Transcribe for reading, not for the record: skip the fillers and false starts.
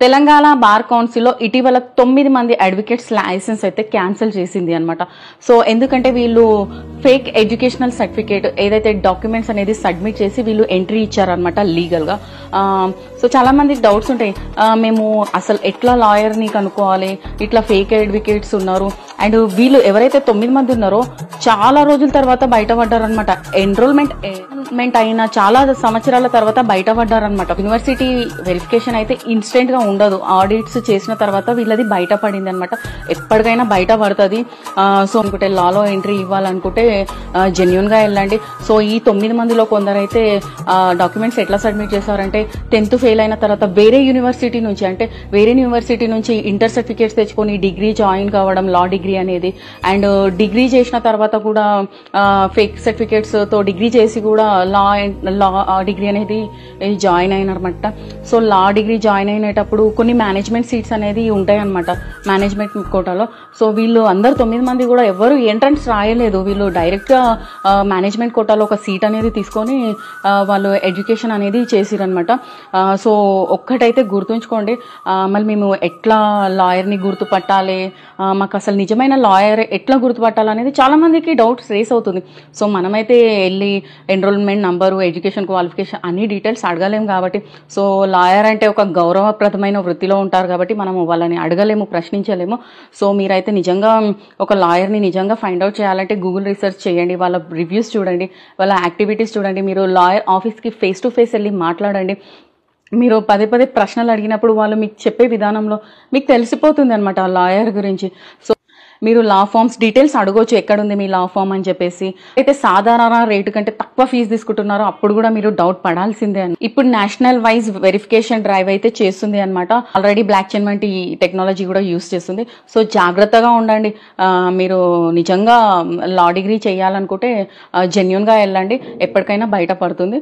Telangana bar కౌన్సిల్లో ఇటీవల 9 మంది అడ్వకేట్స్ లైసెన్స్ అయితే క్యాన్సిల్ చేసింది అనమాట. సో ఎందుకంటే వీళ్ళు ఫేక్ ఎడ్యుకేషనల్ సర్టిఫికేట్ ఏదైతే డాక్యుమెంట్స్ అనేది సబ్మిట్ చేసి వీళ్ళు ఎంట్రీ ఇచ్చారనమాట లీగల్గా. సో చాలా మందికి డౌట్స్ ఉంటాయి, మేము అసలు ఎట్లా లాయర్ని కనుక్కోవాలి, ఇట్లా ఫేక్ అడ్వకేట్స్ ఉన్నారు. అండ్ వీళ్ళు ఎవరైతే 9 మంది ఉన్నారో చాలా రోజుల తర్వాత బయటపడ్డారనమాట. ఎన్రోల్మెంట్ అయిన చాలా సంవత్సరాల తర్వాత బయటపడ్డారనమాట. యూనివర్సిటీ వెరిఫికేషన్ అయితే ఇన్స్టెంట్ గా ఉండదు, ఆడిట్స్ చేసిన తర్వాత వీళ్ళది బయటపడింది అనమాట. ఎప్పటికైనా బయటపడుతుంది. సో అనుకుంటే లాలో ఎంట్రీ ఇవ్వాలనుకుంటే జెన్యున్ గా వెళ్ళండి. సో ఈ 9 మందిలో కొందరైతే డాక్యుమెంట్స్ ఎట్లా సబ్మిట్ చేశారంటే 10th ఫెయిల్ అయిన తర్వాత వేరే యూనివర్సిటీ నుంచి ఇంటర్ సర్టిఫికేట్స్ తెచ్చుకొని డిగ్రీ జాయిన్ కావడం, లా డిగ్రీ అనేది. అండ్ డిగ్రీ చేసిన తర్వాత కూడా ఫేక్ సర్టిఫికేట్స్ తో డిగ్రీ చేసి కూడా లా డిగ్రీ అనేది జాయిన్ అయినారన్నమాట. సో లా డిగ్రీ జాయిన్ అయినప్పుడు కొన్ని మేనేజ్మెంట్ సీట్స్ అనేది ఉంటాయి అనమాట మేనేజ్మెంట్ కోటాలో. సో వీళ్ళు అందరు 9 మంది కూడా ఎవరు ఎంట్రన్స్ రాయలేదు. వీళ్ళు డైరెక్ట్ గా మేనేజ్మెంట్ కోటాలో ఒక సీట్ అనేది తీసుకొని వాళ్ళు ఎడ్యుకేషన్ అనేది చేసిరనమాట. సో ఒక్కటైతే గుర్తుంచుకోండి, మళ్ళీ మేము ఎట్లా లాయర్ని గుర్తుపట్టాలి, మాకు అసలు నిజమైన లాయర్ ఎట్లా గుర్తుపట్టాలనేది చాలా మందికి డౌట్స్ రేస్ అవుతుంది. సో మనమైతే వెళ్ళి ఎన్రోల్మెంట్ నంబరు, ఎడ్యుకేషన్ క్వాలిఫికేషన్ అన్ని డీటెయిల్స్ అడగలేము కాబట్టి, సో లాయర్ అంటే ఒక గౌరవప్రదమైన వృత్తిలో ఉంటారు కాబట్టి మనము వాళ్ళని అడగలేము, ప్రశ్నించలేము. సో మీరైతే నిజంగా ఒక లాయర్ని నిజంగా ఫైండ్ అవుట్ చేయాలంటే గూగుల్ రీసెర్చ్ చేయండి, వాళ్ళ రివ్యూస్ చూడండి, వాళ్ళ యాక్టివిటీస్ చూడండి. మీరు లాయర్ ఆఫీస్కి ఫేస్ టు ఫేస్ వెళ్ళి మాట్లాడండి. మీరు పదే ప్రశ్నలు అడిగినప్పుడు వాళ్ళు మీకు చెప్పే విధానంలో మీకు తెలిసిపోతుంది అనమాట ఆ లాయర్ గురించి. సో మీరు లా ఫామ్స్ డీటెయిల్స్ అడగొచ్చు, ఎక్కడుంది మీ లా ఫామ్ అని చెప్పేసి. అయితే సాధారణ రేటు కంటే తక్కువ ఫీజు తీసుకుంటున్నారో అప్పుడు కూడా మీరు డౌట్ పడాల్సిందే అని. ఇప్పుడు నేషనల్ వైజ్ వెరిఫికేషన్ డ్రైవ్ అయితే చేస్తుంది అనమాట. ఆల్రెడీ బ్లాక్ చైన్ వంటి టెక్నాలజీ కూడా యూస్ చేస్తుంది. సో జాగ్రత్తగా ఉండండి. మీరు నిజంగా లా డిగ్రీ చేయాలనుకుంటే జెన్యున్ గా వెళ్ళండి, ఎప్పటికైనా బయటపడుతుంది.